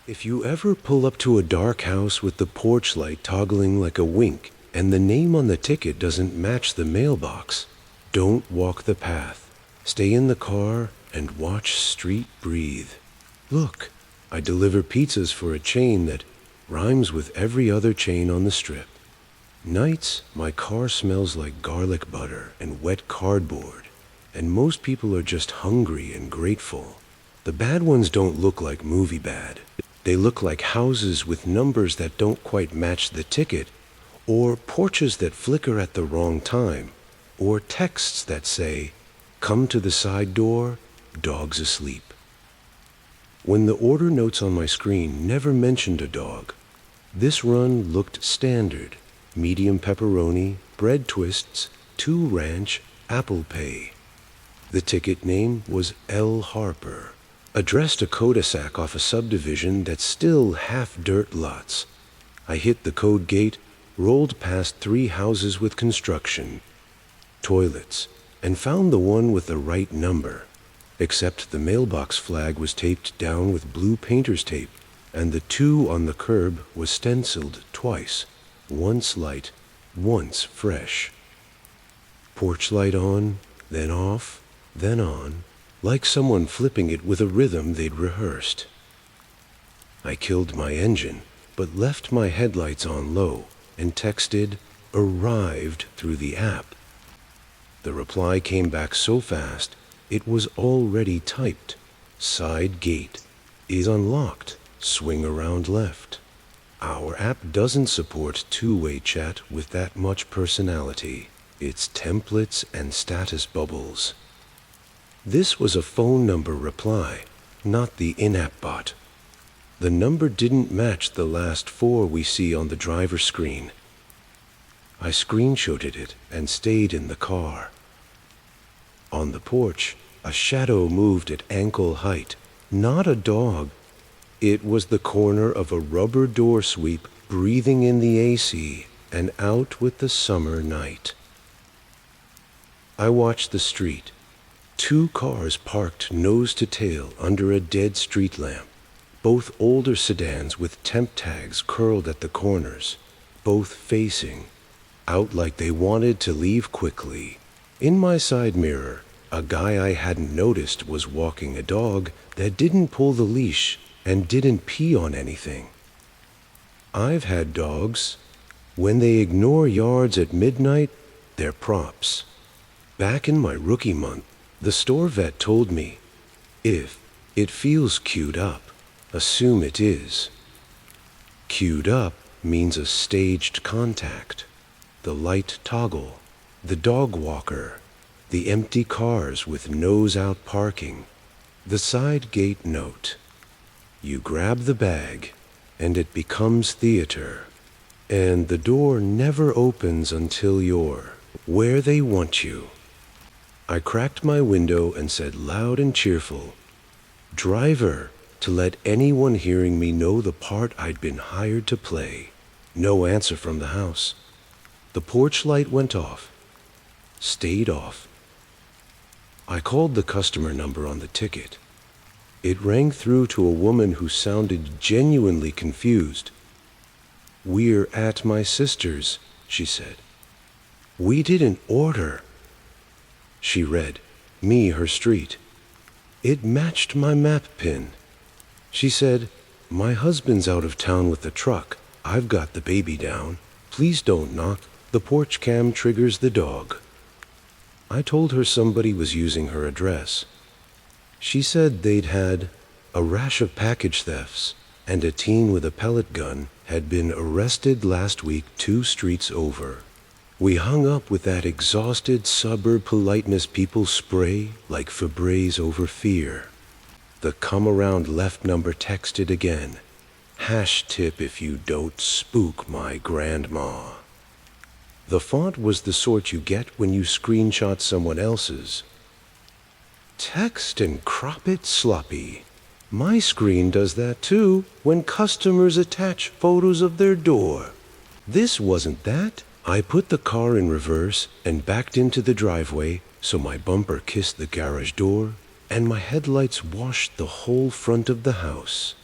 If you ever pull up to a dark house with the porch light toggling like a wink and the name on the ticket doesn't match the mailbox, don't walk the path. Stay in the car and watch street breathe. Look, I deliver pizzas for a chain that rhymes with every other chain on the strip. Nights, my car smells like garlic butter and wet cardboard, and most people are just hungry and grateful. The bad ones don't look like movie bad. They look like houses with numbers that don't quite match the ticket, or porches that flicker at the wrong time, or texts that say, "Come to the side door, dog's asleep." When the order notes on my screen never mentioned a dog, this run looked standard: medium pepperoni, bread twists, 2 ranch, apple pay. The ticket name was L. Harper, addressed a cul-de-sac off a subdivision that's still half dirt lots. I hit the code gate, rolled past 3 houses with construction, toilets, and found the one with the right number, except the mailbox flag was taped down with blue painter's tape, and the 2 on the curb was stenciled twice, once light, once fresh. Porch light on, then off, then on, like someone flipping it with a rhythm they'd rehearsed. I killed my engine, but left my headlights on low and texted "arrived" through the app. The reply came back so fast, it was already typed. Side gate is unlocked. Swing around left. Our app doesn't support two-way chat with that much personality. It's templates and status bubbles. This was a phone number reply, not the in-app bot. The number didn't match the last 4 we see on the driver's screen. I screenshotted it and stayed in the car. On the porch, a shadow moved at ankle height. Not a dog. It was the corner of a rubber door sweep breathing in the AC and out with the summer night. I watched the street. 2 cars parked nose to tail under a dead street lamp. Both older sedans with temp tags curled at the corners, both facing out like they wanted to leave quickly. In my side mirror, a guy I hadn't noticed was walking a dog that didn't pull the leash and didn't pee on anything. I've had dogs. When they ignore yards at midnight, they're props. Back in my rookie month, the store vet told me, if it feels queued up, assume it is. Queued up means a staged contact. The light toggle, the dog walker, the empty cars with nose-out parking, the side gate note. You grab the bag, and it becomes theater, and the door never opens until you're where they want you. I cracked my window and said loud and cheerful, "Driver," to let anyone hearing me know the part I'd been hired to play. No answer from the house. The porch light went off, stayed off. I called the customer number on the ticket. It rang through to a woman who sounded genuinely confused. "We're at my sister's," she said. "We didn't order." She read, me, her street. It matched my map pin. She said, "My husband's out of town with the truck. I've got the baby down. Please don't knock. The porch cam triggers the dog." I told her somebody was using her address. She said they'd had a rash of package thefts, and a teen with a pellet gun had been arrested last week 2 streets over. We hung up with that exhausted suburb politeness people spray like Febreze over fear. The come around left number texted again. #tip if you don't spook my grandma. The font was the sort you get when you screenshot someone else's. Text and crop it sloppy. My screen does that too when customers attach photos of their door. This wasn't that. I put the car in reverse and backed into the driveway so my bumper kissed the garage door and my headlights washed the whole front of the house.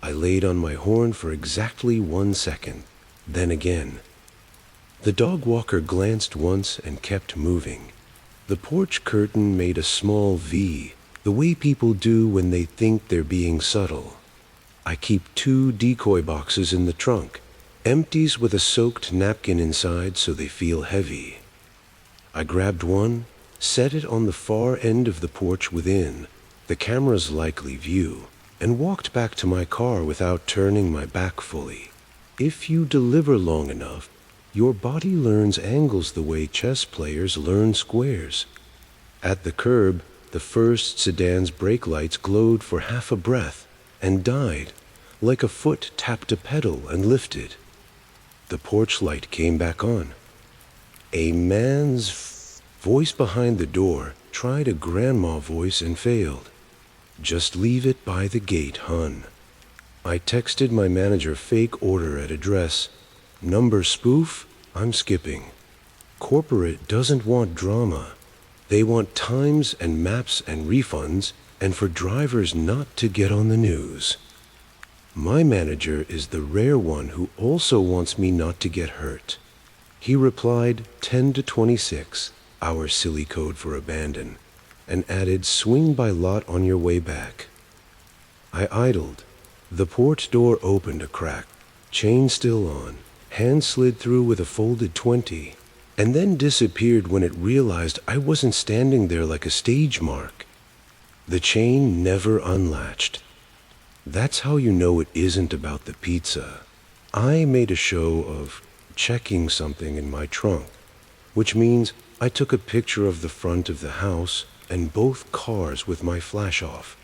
I laid on my horn for exactly 1 second, then again. The dog walker glanced once and kept moving. The porch curtain made a small V, the way people do when they think they're being subtle. I keep 2 decoy boxes in the trunk, empties with a soaked napkin inside so they feel heavy. I grabbed one, set it on the far end of the porch within the camera's likely view, and walked back to my car without turning my back fully. If you deliver long enough, your body learns angles the way chess players learn squares. At the curb, the first sedan's brake lights glowed for half a breath and died, like a foot tapped a pedal and lifted. The porch light came back on. A man's voice behind the door tried a grandma voice and failed. "Just leave it by the gate, hun." I texted my manager fake order at address. Number spoof, I'm skipping. Corporate doesn't want drama. They want times and maps and refunds, and for drivers not to get on the news. My manager is the rare one who also wants me not to get hurt. He replied 10 to 26, our silly code for abandon, and added swing by lot on your way back. I idled. The porch door opened a crack, chain still on, hand slid through with a folded 20, and then disappeared when it realized I wasn't standing there like a stage mark. The chain never unlatched. That's how you know it isn't about the pizza. I made a show of checking something in my trunk, which means I took a picture of the front of the house and both cars with my flash off.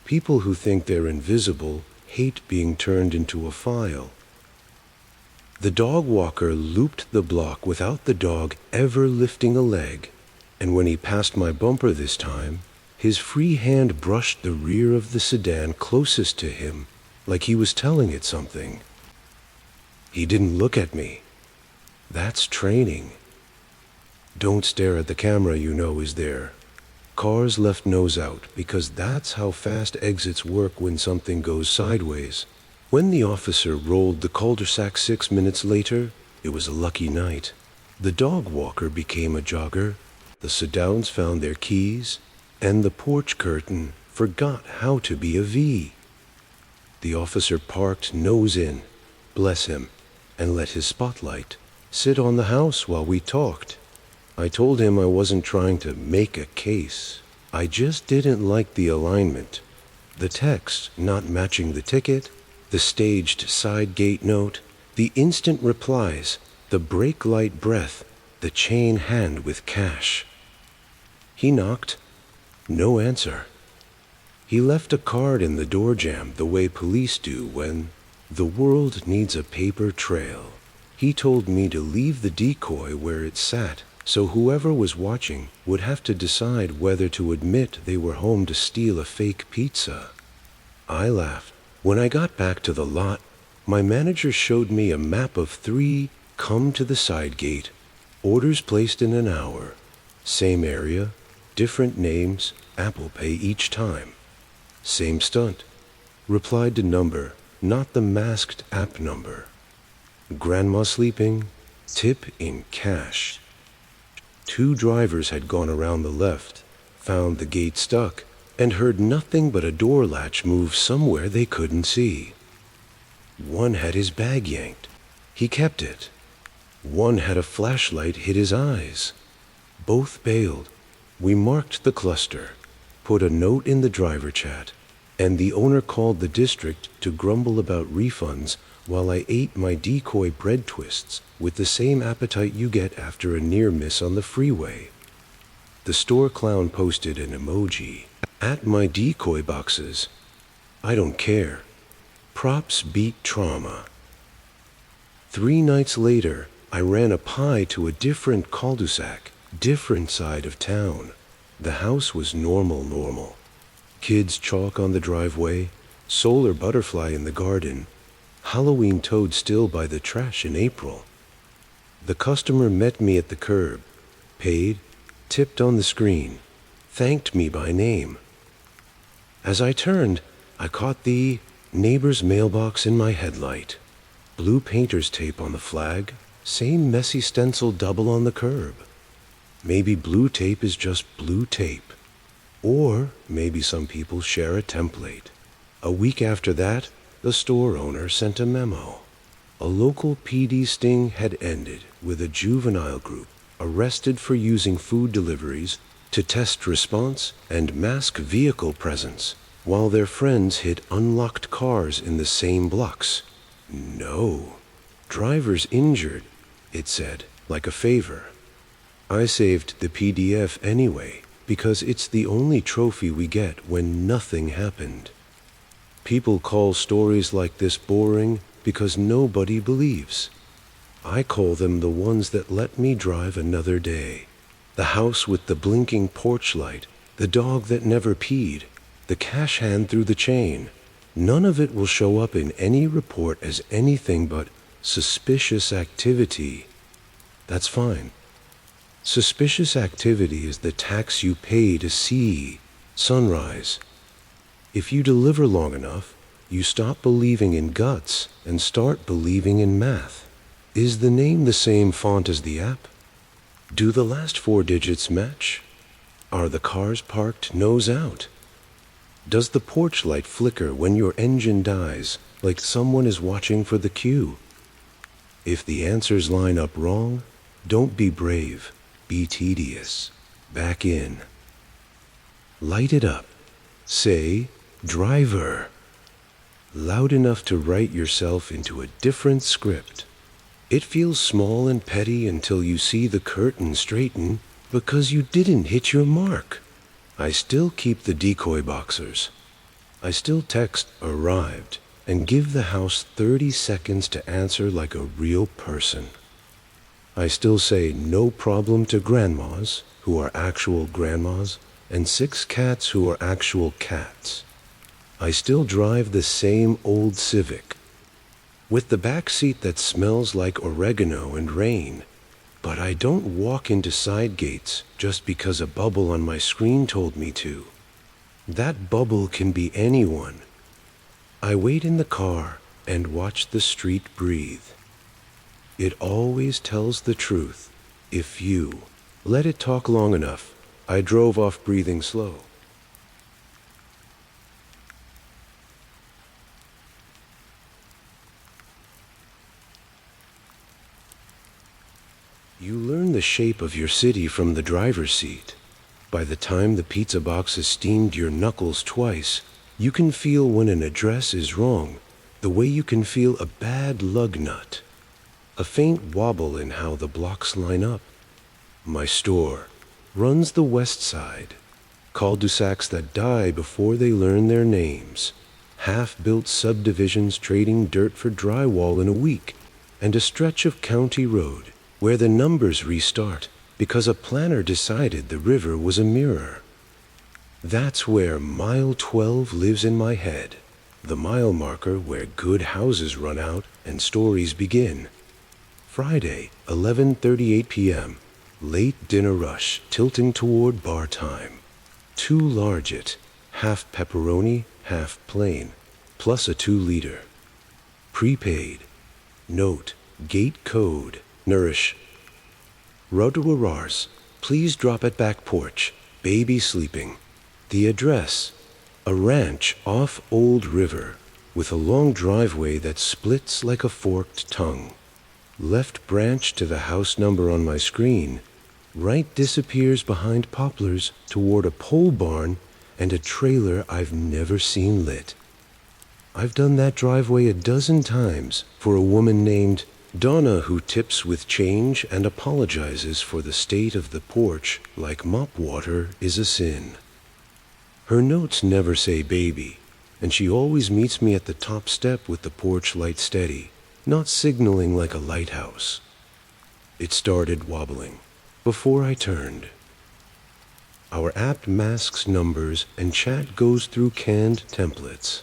People who think they're invisible hate being turned into a file. The dog walker looped the block without the dog ever lifting a leg, and when he passed my bumper this time, his free hand brushed the rear of the sedan closest to him, like he was telling it something. He didn't look at me. That's training. Don't stare at the camera you know is there. Cars left nose out because that's how fast exits work when something goes sideways. When the officer rolled the cul-de-sac 6 minutes later, it was a lucky night. The dog walker became a jogger, the sedans found their keys, and the porch curtain forgot how to be a V. The officer parked nose in, bless him, and let his spotlight sit on the house while we talked. I told him I wasn't trying to make a case. I just didn't like the alignment. The text not matching the ticket, the staged side gate note, the instant replies, the brake light breath, the chain hand with cash. He knocked. No answer. He left a card in the door jamb the way police do when the world needs a paper trail. He told me to leave the decoy where it sat, so whoever was watching would have to decide whether to admit they were home to steal a fake pizza. I laughed. When I got back to the lot, my manager showed me a map of 3 come to the side gate, orders placed in an hour, same area, different names, Apple Pay each time. Same stunt. Replied to number, not the masked app number. Grandma sleeping, tip in cash. 2 drivers had gone around the left, found the gate stuck, and heard nothing but a door latch move somewhere they couldn't see. One had his bag yanked. He kept it. One had a flashlight hit his eyes. Both bailed. We marked the cluster, put a note in the driver chat, and the owner called the district to grumble about refunds while I ate my decoy bread twists with the same appetite you get after a near miss on the freeway. The store clown posted an emoji. At my decoy boxes. I don't care. Props beat trauma. 3 nights later, I ran a pie to a different cul-de-sac, different side of town. The house was normal. Kids chalk on the driveway, solar butterfly in the garden, Halloween toad still by the trash in April. The customer met me at the curb, paid, tipped on the screen, thanked me by name. As I turned, I caught the Neighbor's mailbox in my headlight. Blue painter's tape on the flag. Same messy stencil double on the curb. Maybe blue tape is just blue tape. Or maybe some people share a template. A week after that, the store owner sent a memo. A local PD sting had ended with a juvenile group arrested for using food deliveries to test response and mask vehicle presence while their friends hit unlocked cars in the same blocks. No. Drivers injured, it said, like a favor. I saved the PDF anyway, because it's the only trophy we get when nothing happened. People call stories like this boring because nobody believes. I call them the ones that let me drive another day. The house with the blinking porch light, the dog that never peed, the cash hand through the chain. None of it will show up in any report as anything but suspicious activity. That's fine. Suspicious activity is the tax you pay to see sunrise. If you deliver long enough, you stop believing in guts and start believing in math. Is the name the same font as the app? Do the last 4 digits match? Are the cars parked nose out? Does the porch light flicker when your engine dies, like someone is watching for the cue? If the answers line up wrong, don't be brave, be tedious. Back in. Light it up. Say, driver. Loud enough to write yourself into a different script. It feels small and petty until you see the curtain straighten because you didn't hit your mark. I still keep the decoy boxers. I still text arrived and give the house 30 seconds to answer like a real person. I still say no problem to grandmas, who are actual grandmas, and 6 cats who are actual cats. I still drive the same old Civic, with the back seat that smells like oregano and rain. But I don't walk into side gates just because a bubble on my screen told me to. That bubble can be anyone. I wait in the car and watch the street breathe. It always tells the truth if you let it talk long enough. I drove off breathing slow. You learn the shape of your city from the driver's seat. By the time the pizza box has steamed your knuckles twice, you can feel when an address is wrong, the way you can feel a bad lug nut. A faint wobble in how the blocks line up. My store runs the west side. Cul-de-sacs that die before they learn their names. Half-built subdivisions trading dirt for drywall in a week. And a stretch of county road where the numbers restart because a planner decided the river was a mirror. That's where mile 12 lives in my head, the mile marker where good houses run out and stories begin. Friday, 11:38 p.m., late dinner rush tilting toward bar time. 2 large it, half pepperoni, half plain, plus a 2-liter. Prepaid. Note, gate code. Nourish. Rotorars, please drop at back porch. Baby sleeping. The address, a ranch off Old River with a long driveway that splits like a forked tongue. Left branch to the house number on my screen. Right disappears behind poplars toward a pole barn and a trailer I've never seen lit. I've done that driveway a dozen times for a woman named Donna, who tips with change and apologizes for the state of the porch like mop water is a sin. Her notes never say baby, and she always meets me at the top step with the porch light steady, not signaling like a lighthouse. It started wobbling before I turned. Our app masks numbers and chat goes through canned templates.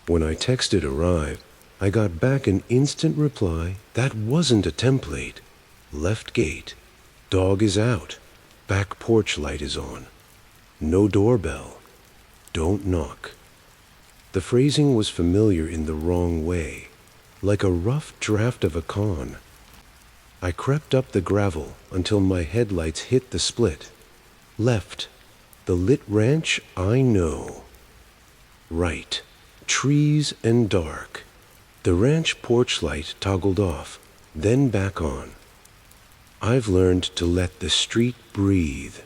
When I texted arrive, I got back an instant reply that wasn't a template. Left gate. Dog is out. Back porch light is on. No doorbell. Don't knock. The phrasing was familiar in the wrong way, like a rough draft of a con. I crept up the gravel until my headlights hit the split. Left. The lit ranch I know. Right. Trees and dark. The ranch porch light toggled off, then back on. I've learned to let the street breathe.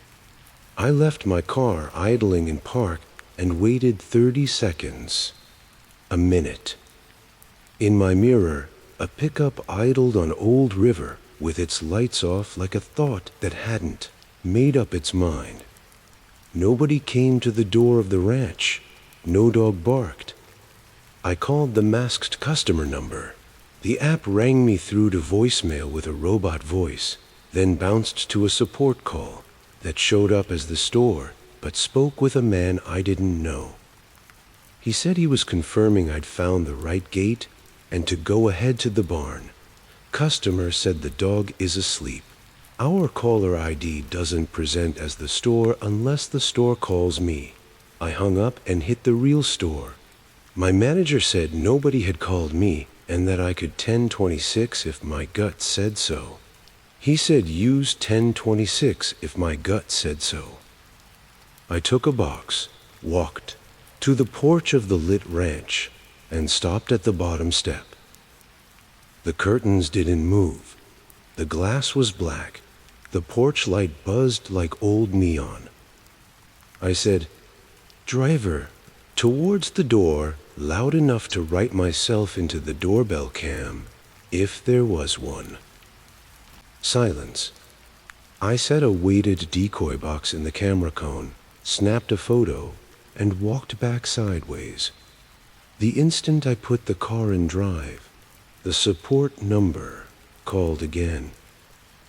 I left my car idling in park and waited 30 seconds. A minute. In my mirror, a pickup idled on Old River with its lights off like a thought that hadn't made up its mind. Nobody came to the door of the ranch. No dog barked. I called the masked customer number. The app rang me through to voicemail with a robot voice, then bounced to a support call that showed up as the store, but spoke with a man I didn't know. He said he was confirming I'd found the right gate and to go ahead to the barn. Customer said the dog is asleep. Our caller ID doesn't present as the store unless the store calls me. I hung up and hit the real store. My manager said nobody had called me and that I could 1026 if my gut said so. He said use 1026 if my gut said so. I took a box, walked to the porch of the lit ranch, and stopped at the bottom step. The curtains didn't move. The glass was black. The porch light buzzed like old neon. I said, "Driver," towards the door, loud enough to write myself into the doorbell cam, if there was one. Silence. I set a weighted decoy box in the camera cone, snapped a photo, and walked back sideways. The instant I put the car in drive, the support number called again.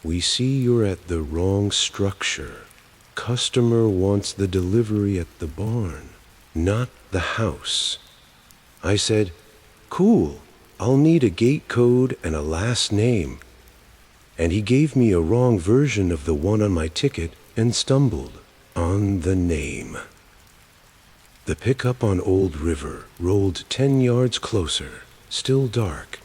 "We see you're at the wrong structure. Customer wants the delivery at the barn, not the house." I said, "Cool, I'll need a gate code and a last name." And he gave me a wrong version of the one on my ticket and stumbled on the name. The pickup on Old River rolled 10 yards closer, still dark.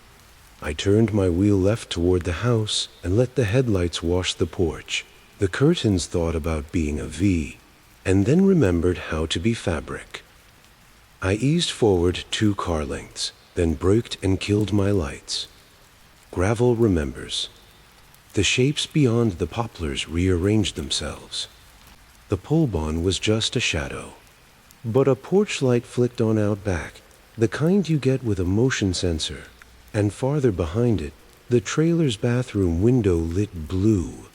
I turned my wheel left toward the house and let the headlights wash the porch. The curtains thought about being a V, and then remembered how to be fabric. I eased forward 2 car lengths, then braked and killed my lights. Gravel remembers. The shapes beyond the poplars rearranged themselves. The pole barn was just a shadow. But a porch light flicked on out back, the kind you get with a motion sensor. And farther behind it, the trailer's bathroom window lit blue.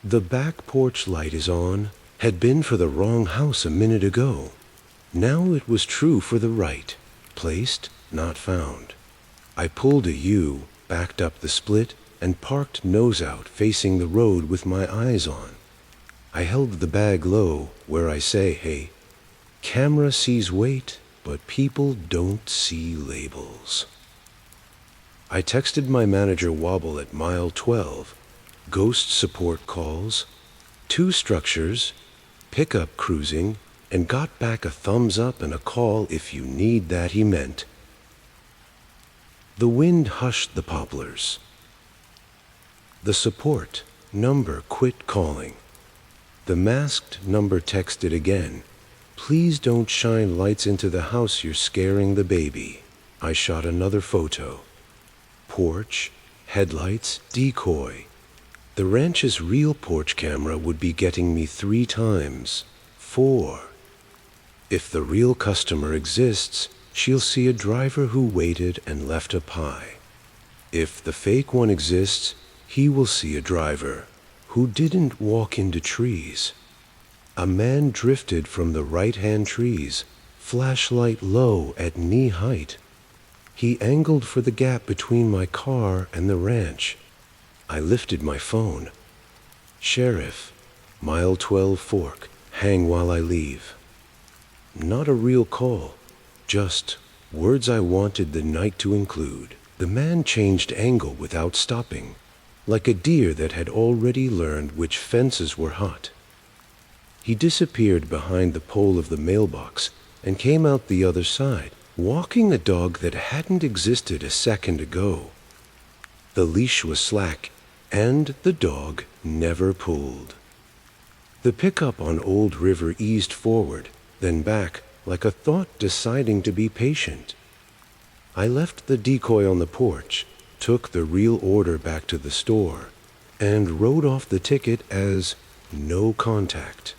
The back porch light is on, had been for the wrong house a minute ago. Now it was true for the right, placed, not found. I pulled a U, backed up the split, and parked nose out facing the road with my eyes on. I held the bag low, where I say, hey, camera sees weight, but people don't see labels. I texted my manager Wobble at mile 12, ghost support calls, 2 structures, pickup cruising, and got back a thumbs up and a call if you need that, he meant. The wind hushed the poplars. The support number quit calling. The masked number texted again. "Please don't shine lights into the house, you're scaring the baby." I shot another photo. Porch, headlights, decoy. The ranch's real porch camera would be getting me 3 times. 4. If the real customer exists, she'll see a driver who waited and left a pie. If the fake one exists, he will see a driver who didn't walk into trees. A man drifted from the right-hand trees, flashlight low at knee height. He angled for the gap between my car and the ranch. I lifted my phone. "Sheriff, mile 12 Fork, hang while I leave." Not a real call, just words I wanted the night to include. The man changed angle without stopping, like a deer that had already learned which fences were hot. He disappeared behind the pole of the mailbox and came out the other side, walking a dog that hadn't existed a second ago. The leash was slack, and the dog never pulled. The pickup on Old River eased forward, then back, like a thought deciding to be patient. I left the decoy on the porch, took the real order back to the store, and wrote off the ticket as no contact.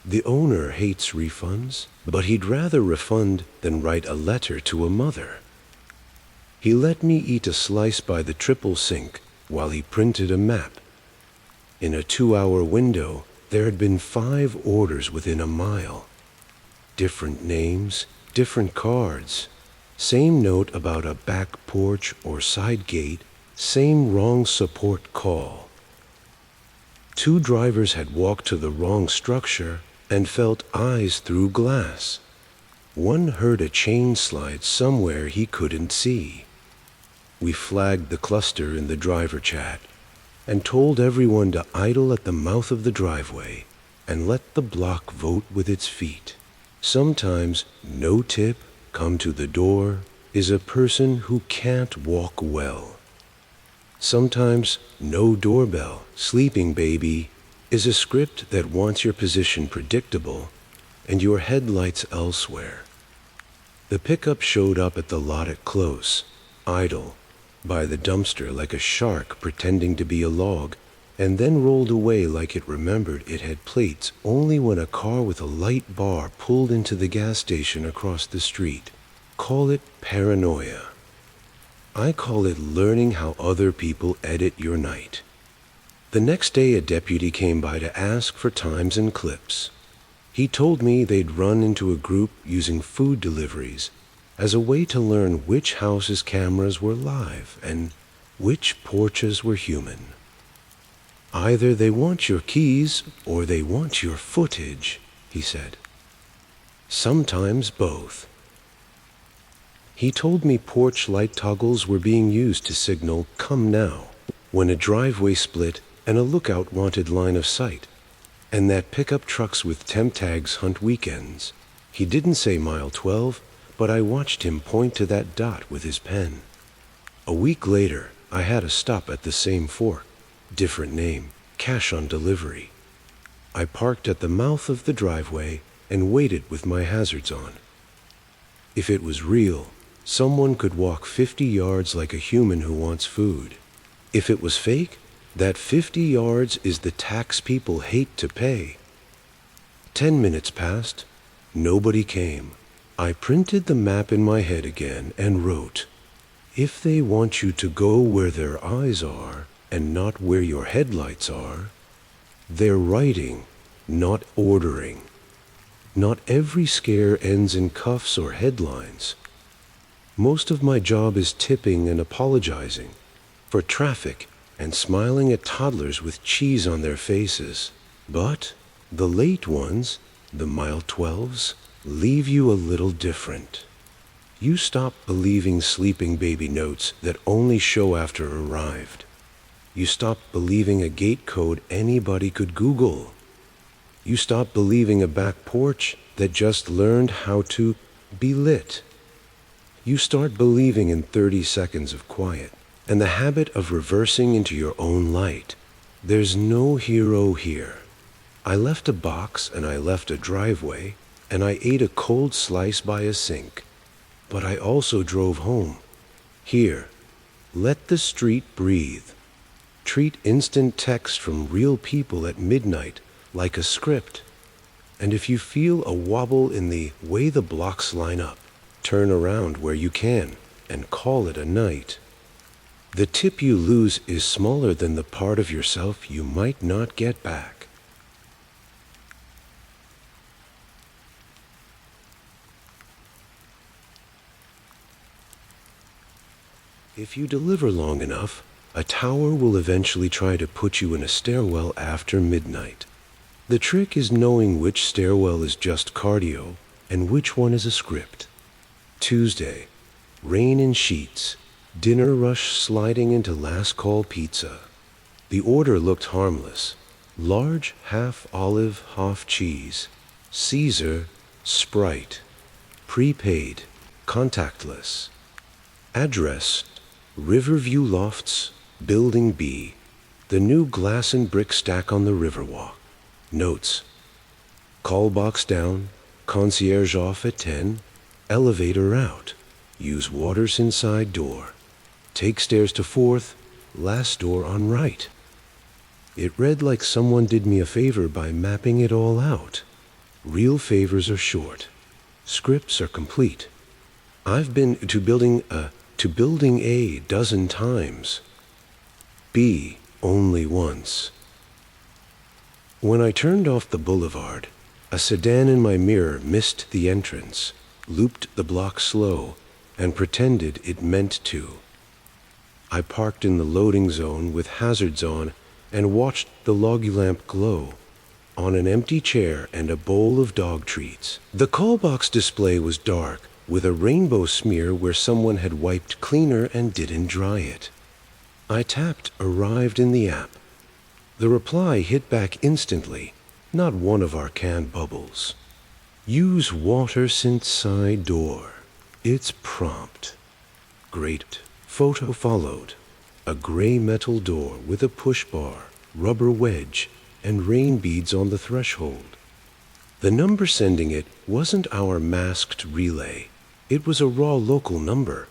The owner hates refunds, but he'd rather refund than write a letter to a mother. He let me eat a slice by the triple sink while he printed a map. In a 2-hour window, there had been 5 orders within a mile. Different names, different cards. Same note about a back porch or side gate, same wrong support call. 2 drivers had walked to the wrong structure and felt eyes through glass. One heard a chain slide somewhere he couldn't see. We flagged the cluster in the driver chat and told everyone to idle at the mouth of the driveway and let the block vote with its feet. Sometimes no tip, come to the door, is a person who can't walk well. Sometimes no doorbell, sleeping baby, is a script that wants your position predictable and your headlights elsewhere. The pickup showed up at the lot at close, idle, by the dumpster like a shark pretending to be a log, and then rolled away like it remembered it had plates only when a car with a light bar pulled into the gas station across the street. Call it paranoia. I call it learning how other people edit your night. The next day a deputy came by to ask for times and clips. He told me they'd run into a group using food deliveries as a way to learn which houses' cameras were live and which porches were human. Either they want your keys or they want your footage, he said. Sometimes both. He told me porch light toggles were being used to signal "come now" when a driveway split and a lookout wanted line of sight, and that pickup trucks with temp tags hunt weekends. He didn't say mile 12, but I watched him point to that dot with his pen. A week later, I had a stop at the same fork, different name, cash on delivery. I parked at the mouth of the driveway and waited with my hazards on. If it was real, someone could walk 50 yards like a human who wants food. If it was fake, that 50 yards is the tax people hate to pay. 10 minutes passed. Nobody came. I printed the map in my head again and wrote, "If they want you to go where their eyes are and not where your headlights are, they're writing, not ordering." Not every scare ends in cuffs or headlines. Most of my job is tipping and apologizing for traffic and smiling at toddlers with cheese on their faces. But the late ones, the mile 12s, leave you a little different. You stop believing sleeping baby notes that only show after arrived. You stop believing a gate code anybody could Google. You stop believing a back porch that just learned how to be lit. You start believing in 30 seconds of quiet and the habit of reversing into your own light. There's no hero here. I left a box and I left a driveway and I ate a cold slice by a sink. But I also drove home. Here, let the street breathe. Treat instant text from real people at midnight like a script. And if you feel a wobble in the way the blocks line up, turn around where you can and call it a night. The tip you lose is smaller than the part of yourself you might not get back. If you deliver long enough, a tower will eventually try to put you in a stairwell after midnight. The trick is knowing which stairwell is just cardio and which one is a script. Tuesday, rain in sheets, dinner rush sliding into last call pizza. The order looked harmless. Large half olive, half cheese, Caesar, Sprite, prepaid. contactless. Address: Riverview Lofts, Building B, the new glass and brick stack on the Riverwalk. Notes: call box down, concierge off at 10, elevator out. Use Waterston side door. Take stairs to 4th, last door on right. It read like someone did me a favor by mapping it all out. Real favors are short. Scripts are complete. I've been to building A dozen times. B only once. When I turned off the boulevard, a sedan in my mirror missed the entrance, looped the block slow, and pretended it meant to. I parked in the loading zone with hazards on and watched the log lamp glow on an empty chair and a bowl of dog treats. The call box display was dark, with a rainbow smear where someone had wiped cleaner and didn't dry it. I tapped Arrived in the app. The reply hit back instantly, not one of our canned bubbles. Use Waterston side door. It's prompt. Great. Photo followed. A gray metal door with a push bar, rubber wedge, and rain beads on the threshold. The number sending it wasn't our masked relay. It was a raw local number.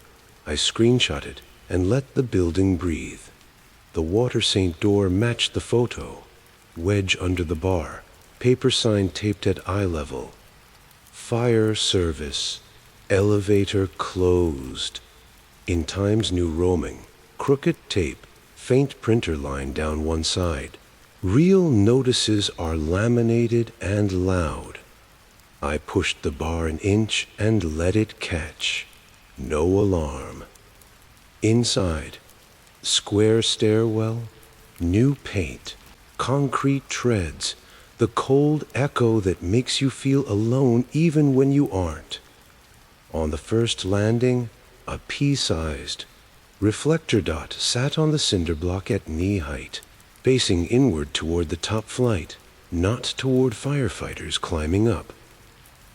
I screenshot it and let the building breathe. The Waterston door matched the photo. Wedge under the bar, paper sign taped at eye level. Fire service. Elevator closed. In Times New Roman, crooked tape, faint printer line down one side. Real notices are laminated and loud. I pushed the bar an inch and let it catch. No alarm. Inside, square stairwell, new paint, concrete treads, the cold echo that makes you feel alone even when you aren't. On the first landing, a pea-sized reflector dot sat on the cinder block at knee height, facing inward toward the top flight, not toward firefighters climbing up.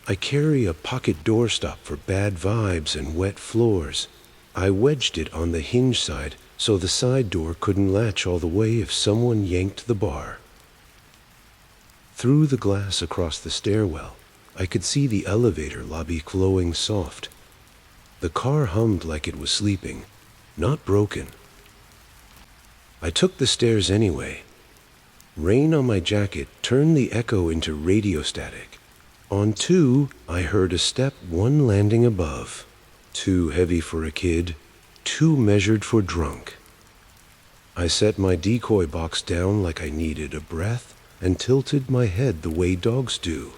I carry a pocket doorstop for bad vibes and wet floors. I wedged it on the hinge side so the side door couldn't latch all the way if someone yanked the bar. Through the glass across the stairwell, I could see the elevator lobby glowing soft. The car hummed like it was sleeping, not broken. I took the stairs anyway. Rain on my jacket turned the echo into radio static. On 2, I heard a step 1 landing above. Too heavy for a kid, too measured for drunk. I set my decoy box down like I needed a breath and tilted my head the way dogs do.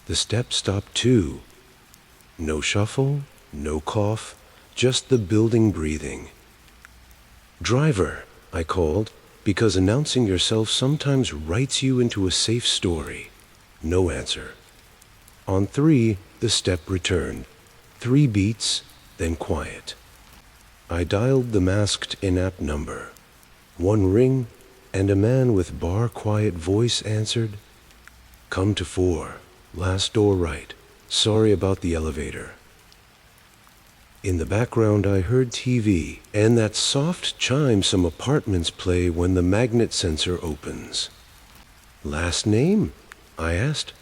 The step stopped too. No shuffle, no cough, just the building breathing. Driver, I called, because announcing yourself sometimes writes you into a safe story. No answer. On 3, the step returned. 3 beats, then quiet. I dialed the masked in-app number. 1 ring, and a man with bar-quiet voice answered, "Come to 4, last door right. Sorry about the elevator." In the background I heard TV and that soft chime some apartments play when the magnet sensor opens. "Last name?" I asked.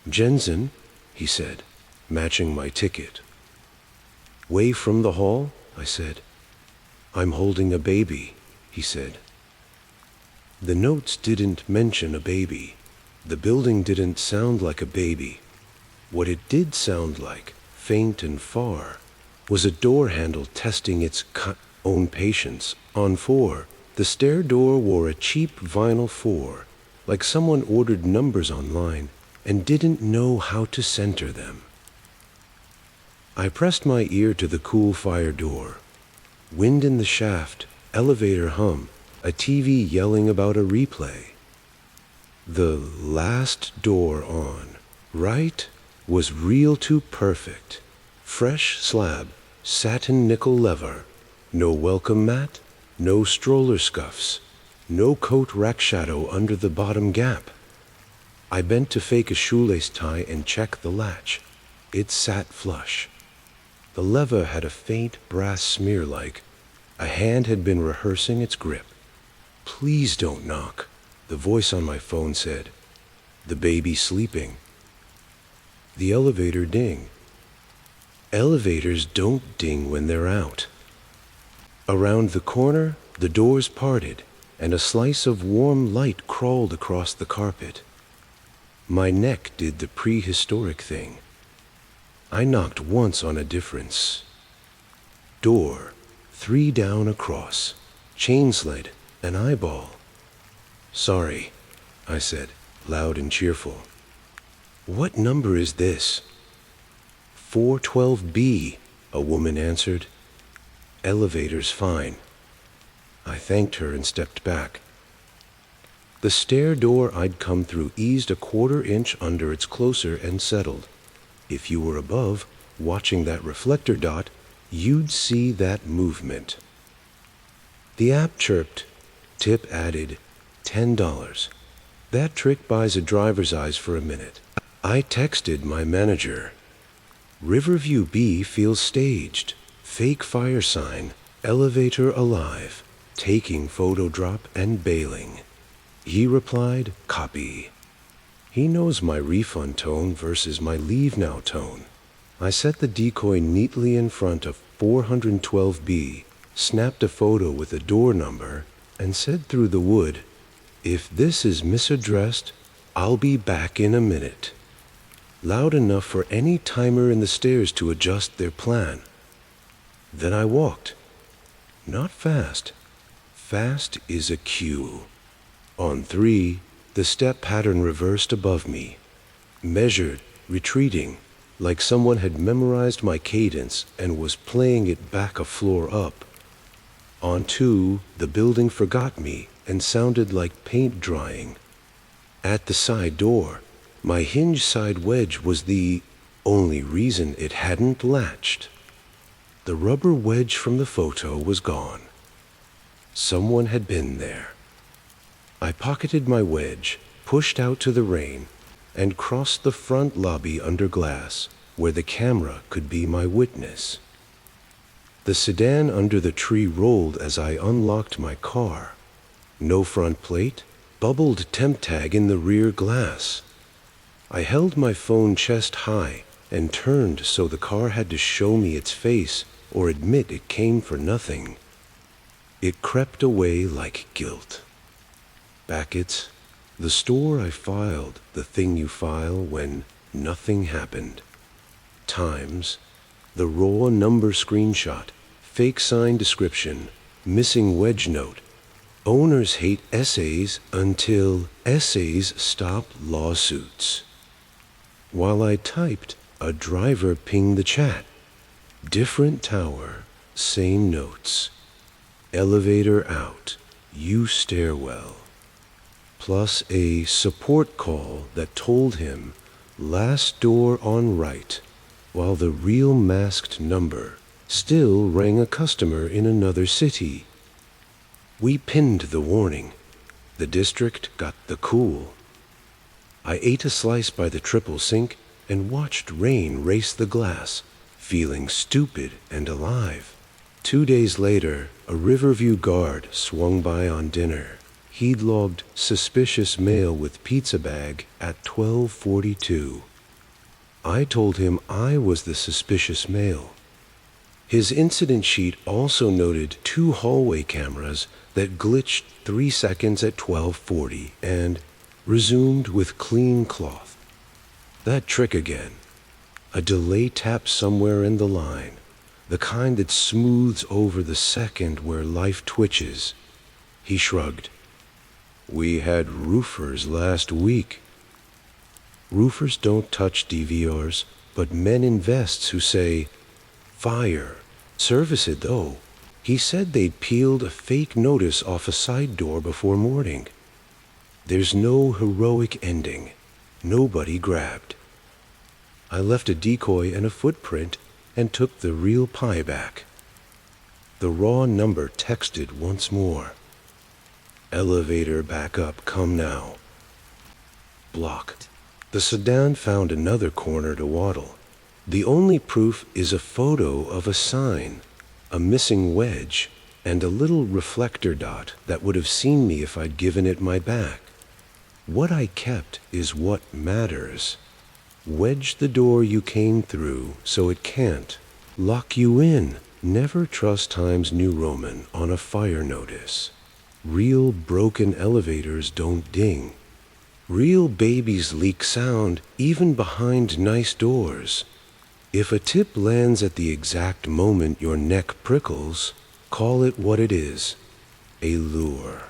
"Jensen," he said, matching my ticket. "Way from the hall?" I said. "I'm holding a baby," he said. The notes didn't mention a baby. The building didn't sound like a baby. What it did sound like, faint and far, was a door handle testing its own patience. On 4, the stair door wore a cheap vinyl 4, like someone ordered numbers online and didn't know how to center them. I pressed my ear to the cool fire door. Wind in the shaft, elevator hum, a TV yelling about a replay. The last door on, right, was real to perfect. Fresh slab, satin nickel lever, no welcome mat, no stroller scuffs, no coat rack shadow under the bottom gap. I bent to fake a shoelace tie and check the latch. It sat flush. The lever had a faint brass smear like a hand had been rehearsing its grip. "Please don't knock," the voice on my phone said. "The baby's sleeping." The elevator ding. Elevators don't ding when they're out. Around the corner, the doors parted, and a slice of warm light crawled across the carpet. My neck did the prehistoric thing. I knocked once on a difference. Door, 3 down across, chain sled, an eyeball. "Sorry," I said, loud and cheerful. "What number is this?" 412B, a woman answered. "Elevator's fine." I thanked her and stepped back. The stair door I'd come through eased a 1/4 inch under its closer and settled. If you were above, watching that reflector dot, you'd see that movement. The app chirped. Tip added, $10. That trick buys a driver's eyes for a minute. I texted my manager. "Riverview B feels staged. Fake fire sign, elevator alive, taking photo drop and bailing." He replied, "Copy." He knows my refund tone versus my leave now tone. I set the decoy neatly in front of 412B, snapped a photo with a door number, and said through the wood, "If this is misaddressed, I'll be back in a minute." Loud enough for any timer in the stairs to adjust their plan. Then I walked. Not fast. Fast is a cue. On 3, the step pattern reversed above me. Measured, retreating, like someone had memorized my cadence and was playing it back a floor up. On 2, the building forgot me and sounded like paint drying. At the side door, my hinge side wedge was the only reason it hadn't latched. The rubber wedge from the photo was gone. Someone had been there. I pocketed my wedge, pushed out to the rain, and crossed the front lobby under glass, where the camera could be my witness. The sedan under the tree rolled as I unlocked my car. No front plate, bubbled temp tag in the rear glass. I held my phone chest high and turned so the car had to show me its face or admit it came for nothing. It crept away like guilt. Backets, the store I filed, the thing you file when nothing happened. Times, the raw number screenshot, fake sign description, missing wedge note. Owners hate essays until essays stop lawsuits. While I typed, a driver pinged the chat. Different tower, same notes. Elevator out, you stairwell. Plus a support call that told him last door on right, while the real masked number still rang a customer in another city. We pinned the warning. The district got the cool. I ate a slice by the triple sink and watched rain race the glass, feeling stupid and alive. 2 days later, a Riverview guard swung by on dinner. He'd logged suspicious mail with pizza bag at 12:42. I told him I was the suspicious mail. His incident sheet also noted 2 hallway cameras that glitched 3 seconds at 12:40 and resumed with clean cloth. That trick again. A delay tap somewhere in the line, the kind that smooths over the second where life twitches. He shrugged. "We had roofers last week." Roofers don't touch DVRs, but men in vests who say, "Fire. Service it though." He said they'd peeled a fake notice off a side door before morning. There's no heroic ending. Nobody grabbed. I left a decoy and a footprint and took the real pie back. The raw number texted once more. "Elevator back up, come now." Blocked. The sedan found another corner to waddle. The only proof is a photo of a sign, a missing wedge, and a little reflector dot that would have seen me if I'd given it my back. What I kept is what matters. Wedge the door you came through so it can't lock you in. Never trust Times New Roman on a fire notice. Real broken elevators don't ding. Real babies leak sound even behind nice doors. If a tip lands at the exact moment your neck prickles, call it what it is, a lure.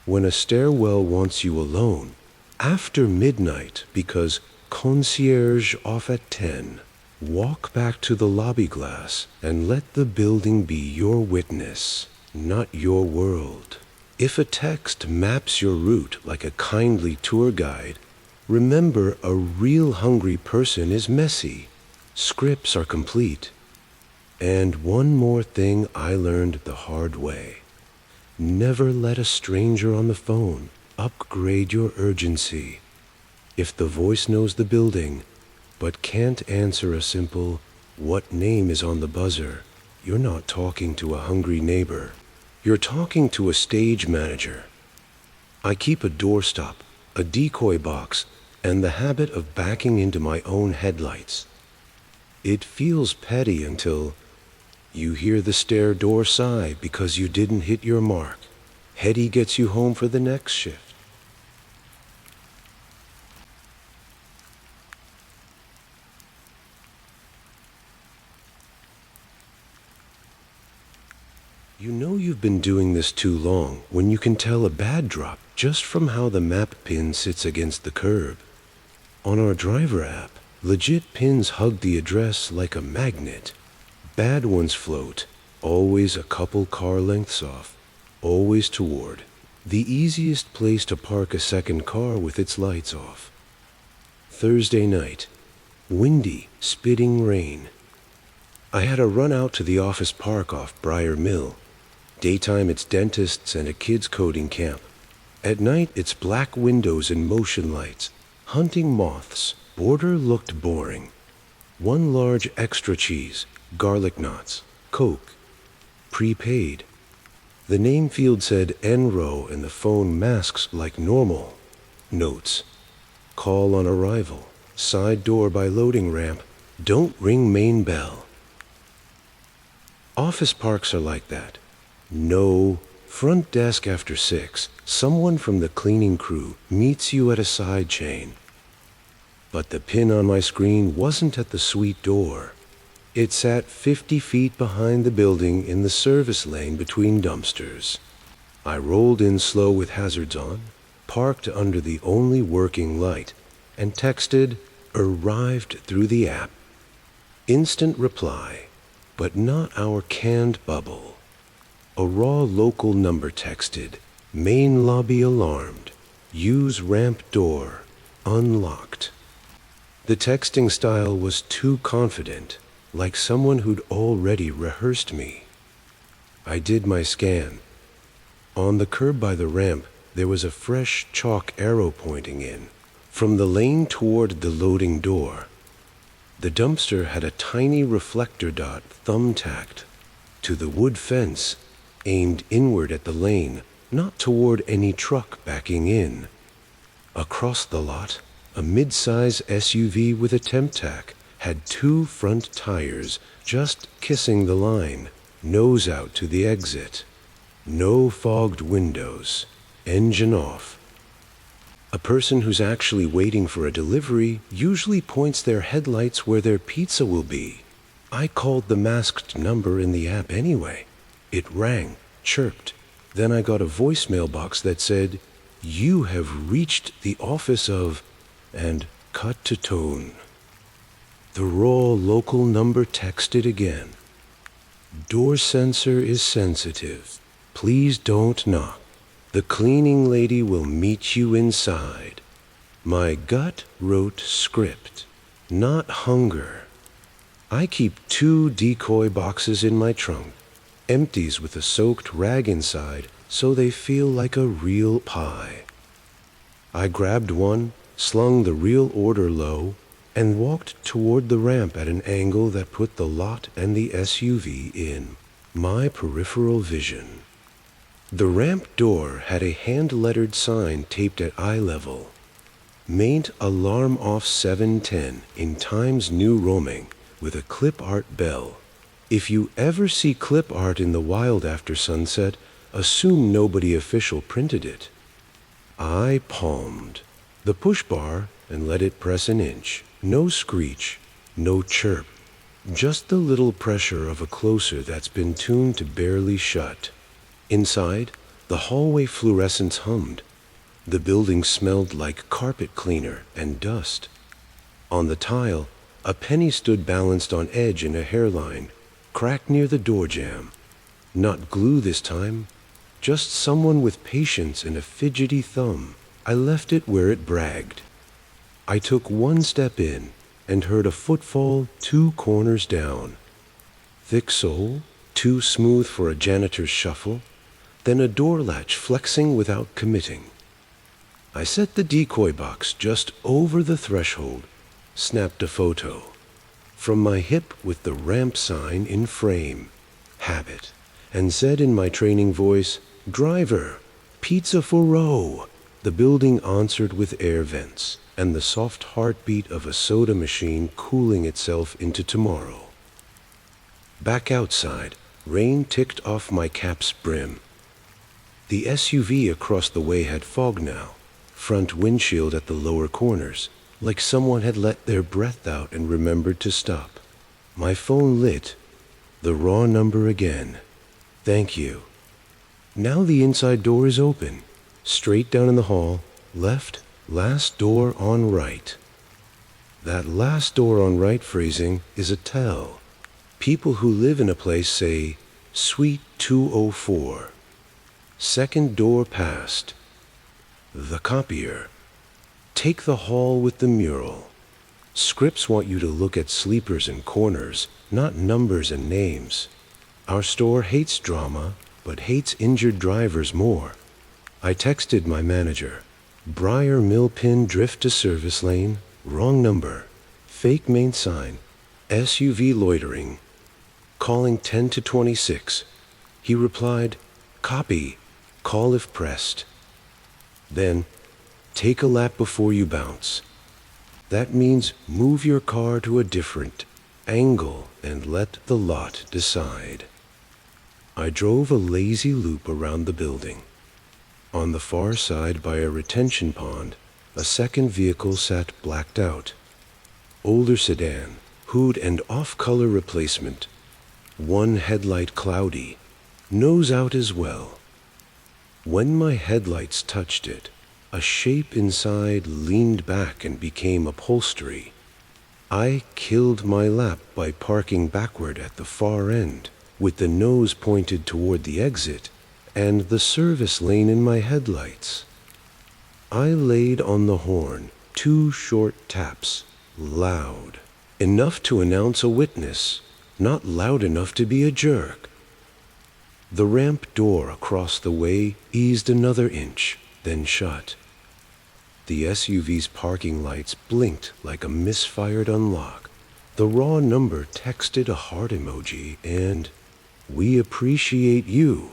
When a stairwell wants you alone, after midnight because concierge off at 10, walk back to the lobby glass and let the building be your witness, not your world. If a text maps your route like a kindly tour guide, remember a real hungry person is messy. Scripts are complete. And one more thing I learned the hard way. Never let a stranger on the phone upgrade your urgency. If the voice knows the building, but can't answer a simple, "What name is on the buzzer?" you're not talking to a hungry neighbor. You're talking to a stage manager. I keep a doorstop, a decoy box, and the habit of backing into my own headlights. It feels petty until you hear the stair door sigh because you didn't hit your mark. Hetty gets you home for the next shift. You know you've been doing this too long when you can tell a bad drop just from how the map pin sits against the curb. On our driver app, legit pins hug the address like a magnet. Bad ones float, always a couple car lengths off, always toward the easiest place to park a second car with its lights off. Thursday night, windy, spitting rain. I had a run out to the office park off Briar Mill. Daytime it's dentists and a kids coding camp. At night it's black windows and motion lights. Hunting moths. Border looked boring. One large extra cheese, garlic knots, Coke. Prepaid. The name field said Enro and the phone masks like normal. Notes. Call on arrival. Side door by loading ramp. Don't ring main bell. Office parks are like that. No, front desk after 6, someone from the cleaning crew meets you at a side chain. But the pin on my screen wasn't at the suite door. It sat 50 feet behind the building in the service lane between dumpsters. I rolled in slow with hazards on, parked under the only working light, and texted, "Arrived through the app." Instant reply, but not our canned bubble. A raw local number texted, "Main lobby alarmed. Use ramp door. Unlocked." The texting style was too confident, like someone who'd already rehearsed me. I did my scan. On the curb by the ramp, there was a fresh chalk arrow pointing in, from the lane toward the loading door. The dumpster had a tiny reflector dot thumbtacked to the wood fence, aimed inward at the lane, not toward any truck backing in. Across the lot, a mid-size SUV with a temp tack had 2 front tires just kissing the line, nose out to the exit. No fogged windows, engine off. A person who's actually waiting for a delivery usually points their headlights where their pizza will be. I called the masked number in the app anyway. It rang, chirped. Then I got a voicemail box that said, "You have reached the office of," and cut to tone. The raw local number texted again. "Door sensor is sensitive. Please don't knock. The cleaning lady will meet you inside." My gut wrote script, not hunger. I keep 2 decoy boxes in my trunk, empties with a soaked rag inside so they feel like a real pie. I grabbed one, slung the real order low, and walked toward the ramp at an angle that put the lot and the SUV in my peripheral vision. The ramp door had a hand-lettered sign taped at eye level. Maint alarm off 710 in Times New Roaming with a clip art bell. If you ever see clip art in the wild after sunset, assume nobody official printed it. I palmed the push bar and let it press an inch. No screech, no chirp, just the little pressure of a closer that's been tuned to barely shut. Inside, the hallway fluorescence hummed. The building smelled like carpet cleaner and dust. On the tile, a penny stood balanced on edge in a hairline, cracked near the door jamb. Not glue this time, just someone with patience and a fidgety thumb. I left it where it bragged. I took one step in and heard a footfall 2 corners down. Thick sole, too smooth for a janitor's shuffle, then a door latch flexing without committing. I set the decoy box just over the threshold, snapped a photo. From my hip with the ramp sign in frame, habit, and said in my training voice, "Driver, pizza for row." The building answered with air vents and the soft heartbeat of a soda machine cooling itself into tomorrow. Back outside, rain ticked off my cap's brim. The SUV across the way had fog now, front windshield at the lower corners, like someone had let their breath out and remembered to stop. My phone lit, the raw number again. Thank you. Now the inside door is open, straight down in the hall, left, last door on right. That last door on right phrasing is a tell. People who live in a place say, Suite 204. Second door past. The copier. Take the hall with the mural. Scripts want you to look at sleepers and corners, not numbers and names. Our store hates drama, but hates injured drivers more. I texted my manager. Briar Mill pin drift to service lane, wrong number, fake main sign, SUV loitering, calling 10 to 26. He replied, copy, call if pressed. Then, take a lap before you bounce. That means move your car to a different angle and let the lot decide. I drove a lazy loop around the building. On the far side by a retention pond, a second vehicle sat blacked out. Older sedan, hood and off-color replacement. One headlight cloudy, nose out as well. When my headlights touched it, a shape inside leaned back and became upholstery. I killed my lap by parking backward at the far end, with the nose pointed toward the exit and the service lane in my headlights. I laid on the horn, 2 short taps, loud, enough to announce a witness, not loud enough to be a jerk. The ramp door across the way eased another inch, then shut. The SUV's parking lights blinked like a misfired unlock. The raw number texted a heart emoji and, "We appreciate you."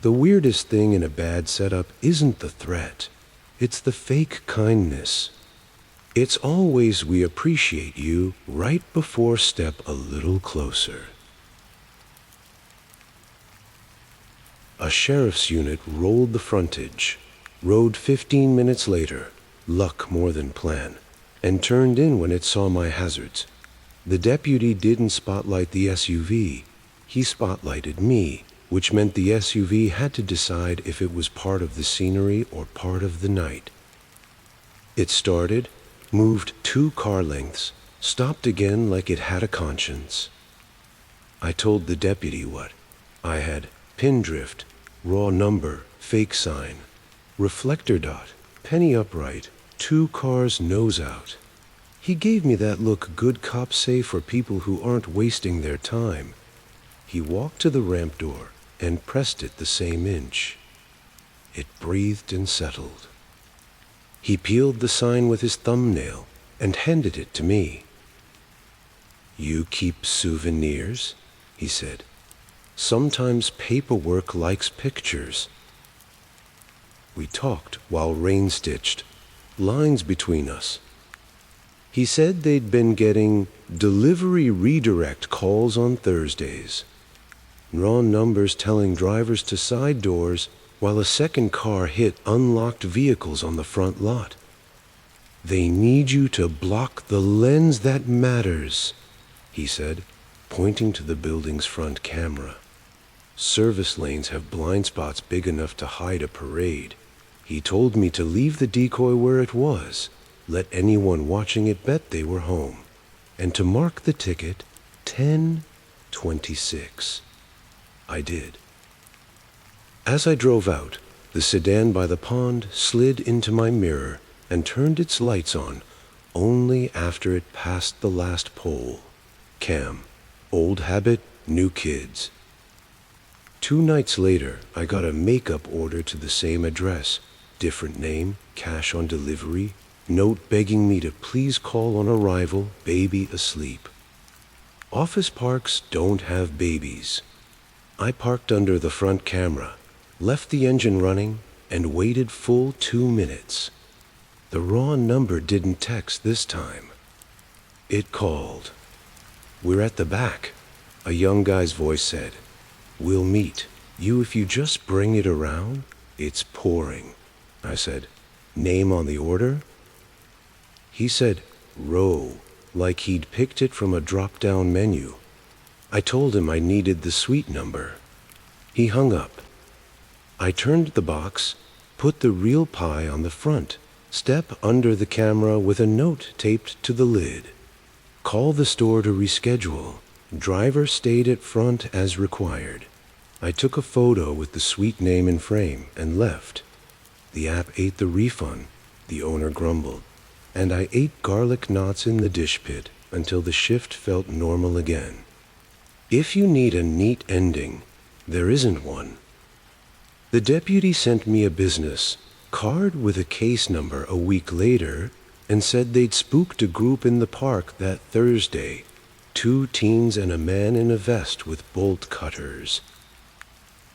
The weirdest thing in a bad setup isn't the threat. It's the fake kindness. It's always "we appreciate you" right before step a little closer. A sheriff's unit rolled the frontage, rode 15 minutes later, luck more than plan, and turned in when it saw my hazards. The deputy didn't spotlight the SUV. He spotlighted me, which meant the SUV had to decide if it was part of the scenery or part of the night. It started, moved 2 car lengths, stopped again like it had a conscience. I told the deputy what I had: pin drift, raw number, fake sign, reflector dot, penny upright, 2 cars nose out. He gave me that look good cops say for people who aren't wasting their time. He walked to the ramp door and pressed it the same inch. It breathed and settled. He peeled the sign with his thumbnail, and handed it to me. "You keep souvenirs?" he said. "Sometimes paperwork likes pictures." We talked while rain stitched, lines between us. He said they'd been getting delivery redirect calls on Thursdays. Raw numbers telling drivers to side doors while a second car hit unlocked vehicles on the front lot. "They need you to block the lens that matters," he said, pointing to the building's front camera. "Service lanes have blind spots big enough to hide a parade." He told me to leave the decoy where it was, let anyone watching it bet they were home, and to mark the ticket 1026. I did. As I drove out, the sedan by the pond slid into my mirror and turned its lights on only after it passed the last pole. Cam, old habit, new kids. 2 nights later, I got a makeup order to the same address, different name, cash on delivery, note begging me to please call on arrival, baby asleep. Office parks don't have babies. I parked under the front camera, left the engine running, and waited full 2 minutes. The raw number didn't text this time. It called. "We're at the back," a young guy's voice said. "We'll meet you if you just bring it around. It's pouring." I said, "Name on the order?" He said, "Row," like he'd picked it from a drop-down menu. I told him I needed the suite number. He hung up. I turned the box, put the real pie on the front, step under the camera with a note taped to the lid. "Call the store to reschedule. Driver stayed at front as required." I took a photo with the suite name in frame and left. The app ate the refund, the owner grumbled, and I ate garlic knots in the dish pit until the shift felt normal again. If you need a neat ending, there isn't one. The deputy sent me a business card with a case number a week later and said they'd spooked a group in the park that Thursday, 2 teens and a man in a vest with bolt cutters.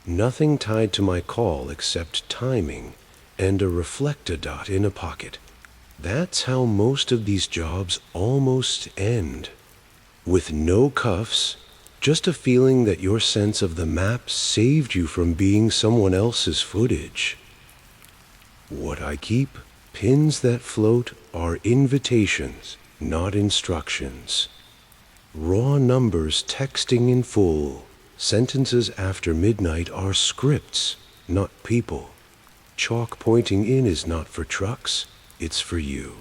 Nothing tied to my call except timing and a reflector dot in a pocket. That's how most of these jobs almost end. With no cuffs, just a feeling that your sense of the map saved you from being someone else's footage. What I keep, pins that float, are invitations, not instructions. Raw numbers texting in full. Sentences after midnight are scripts, not people. Chalk pointing in is not for trucks, it's for you.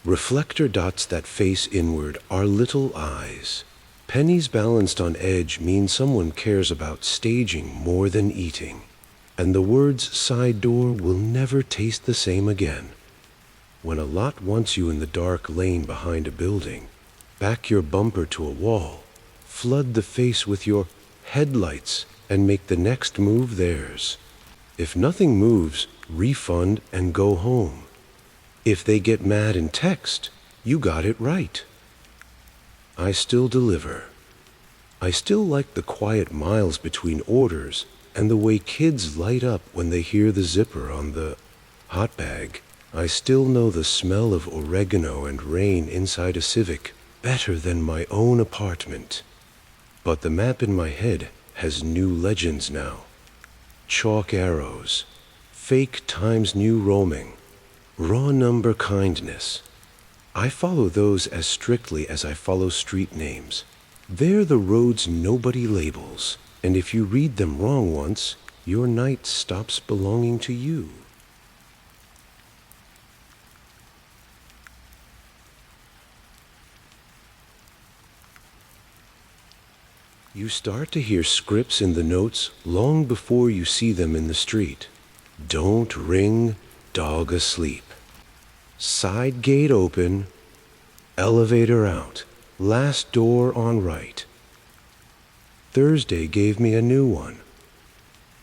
Reflector dots that face inward are little eyes. Pennies balanced on edge mean someone cares about staging more than eating. And the words "side door" will never taste the same again. When a lot wants you in the dark lane behind a building, back your bumper to a wall, flood the face with your headlights, and make the next move theirs. If nothing moves, refund and go home. If they get mad and text, you got it right. I still deliver. I still like the quiet miles between orders and the way kids light up when they hear the zipper on the hot bag. I still know the smell of oregano and rain inside a Civic better than my own apartment. But the map in my head has new legends now. Chalk arrows, fake times new roaming, raw number kindness. I follow those as strictly as I follow street names. They're the roads nobody labels, and if you read them wrong once, your night stops belonging to you. You start to hear scripts in the notes long before you see them in the street. Don't ring, dog asleep. Side gate open, elevator out, last door on right. Thursday gave me a new one.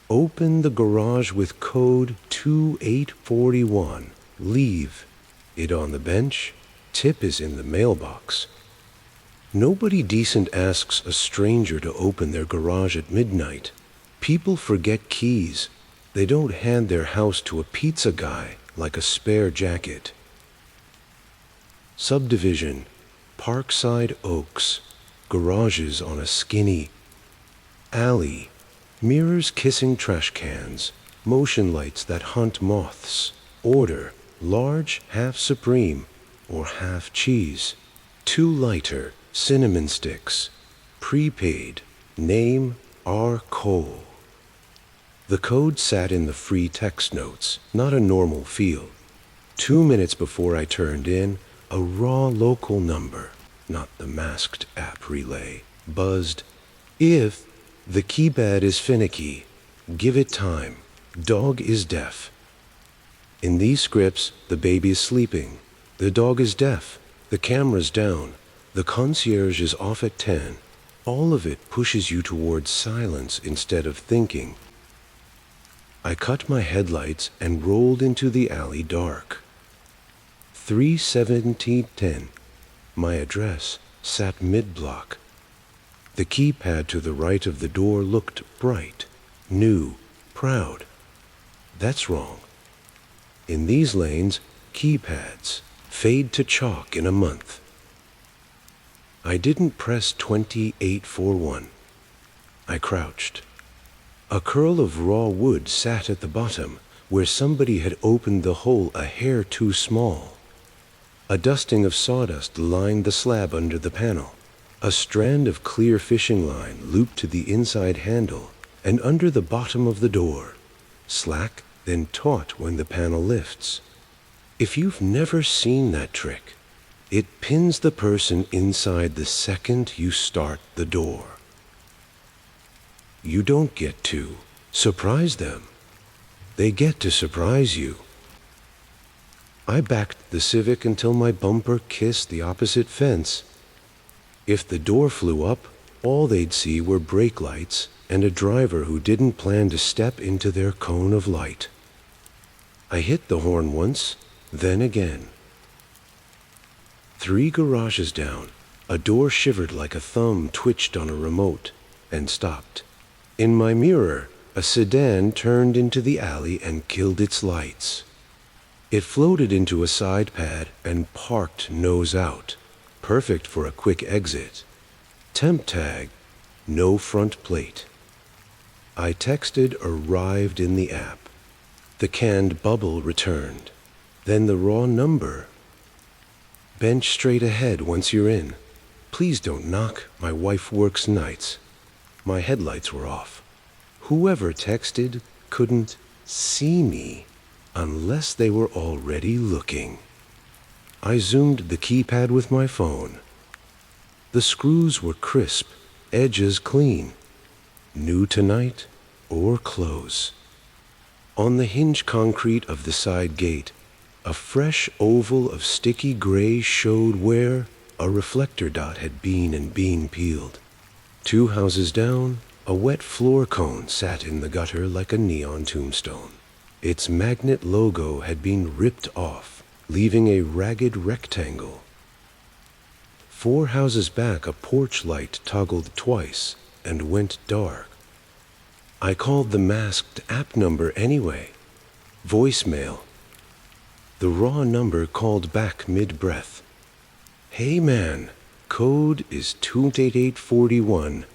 Open the garage with code 2841. Leave it on the bench tip is in the mailbox. Nobody decent asks a stranger to open their garage at midnight. People forget keys. They don't hand their house to a pizza guy like a spare jacket. Subdivision, Parkside Oaks, garages on a skinny alley, mirrors kissing trash cans, motion lights that hunt moths, order, large, half supreme, or half cheese, 2 lighter, cinnamon sticks, prepaid, name R. Cole. The code sat in the free text notes, not a normal field. 2 minutes before I turned in, a raw local number, not the masked app relay, buzzed. If the keypad is finicky, give it time. Dog is deaf. In these scripts, the baby is sleeping. The dog is deaf. The camera's down. The concierge is off at 10. All of it pushes you towards silence instead of thinking. I cut my headlights and rolled into the alley dark. 31710. My address sat mid-block. The keypad to the right of the door looked bright, new, proud. That's wrong. In these lanes, keypads fade to chalk in a month. I didn't press 2841. I crouched. A curl of raw wood sat at the bottom, where somebody had opened the hole a hair too small. A dusting of sawdust lined the slab under the panel. A strand of clear fishing line looped to the inside handle and under the bottom of the door, slack, then taut when the panel lifts. If you've never seen that trick, it pins the person inside the second you start the door. You don't get to surprise them. They get to surprise you. I backed the Civic until my bumper kissed the opposite fence. If the door flew up, all they'd see were brake lights and a driver who didn't plan to step into their cone of light. I hit the horn once, then again. 3 garages down, a door shivered like a thumb twitched on a remote and stopped. In my mirror, a sedan turned into the alley and killed its lights. It floated into a side pad and parked nose out, perfect for a quick exit. Temp tag, no front plate. I texted arrived in the app. The canned bubble returned. Then the raw number. Bench straight ahead once you're in. Please don't knock, my wife works nights. My headlights were off. Whoever texted couldn't see me unless they were already looking. I zoomed the keypad with my phone. The screws were crisp, edges clean. New tonight or close. On the hinge concrete of the side gate, a fresh oval of sticky gray showed where a reflector dot had been peeled. 2 houses down, a wet floor cone sat in the gutter like a neon tombstone. Its magnet logo had been ripped off, leaving a ragged rectangle. 4 houses back, a porch light toggled twice and went dark. I called the masked app number anyway. Voicemail. The raw number called back mid-breath. Hey man, code is 28841.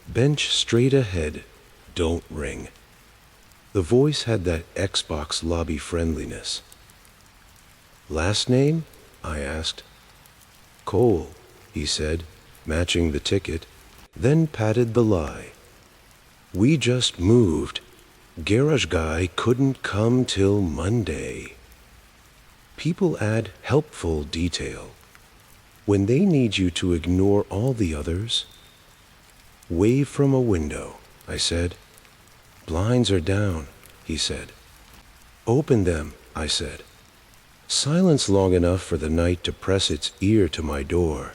Bench straight ahead. Don't ring. The voice had that Xbox lobby friendliness. Last name? I asked. Cole, he said, matching the ticket, then patted the lie. We just moved. Garage guy couldn't come till Monday. People add helpful detail. When they need you to ignore all the others, wave from a window, I said. Blinds are down, he said. Open them, I said. Silence long enough for the night to press its ear to my door.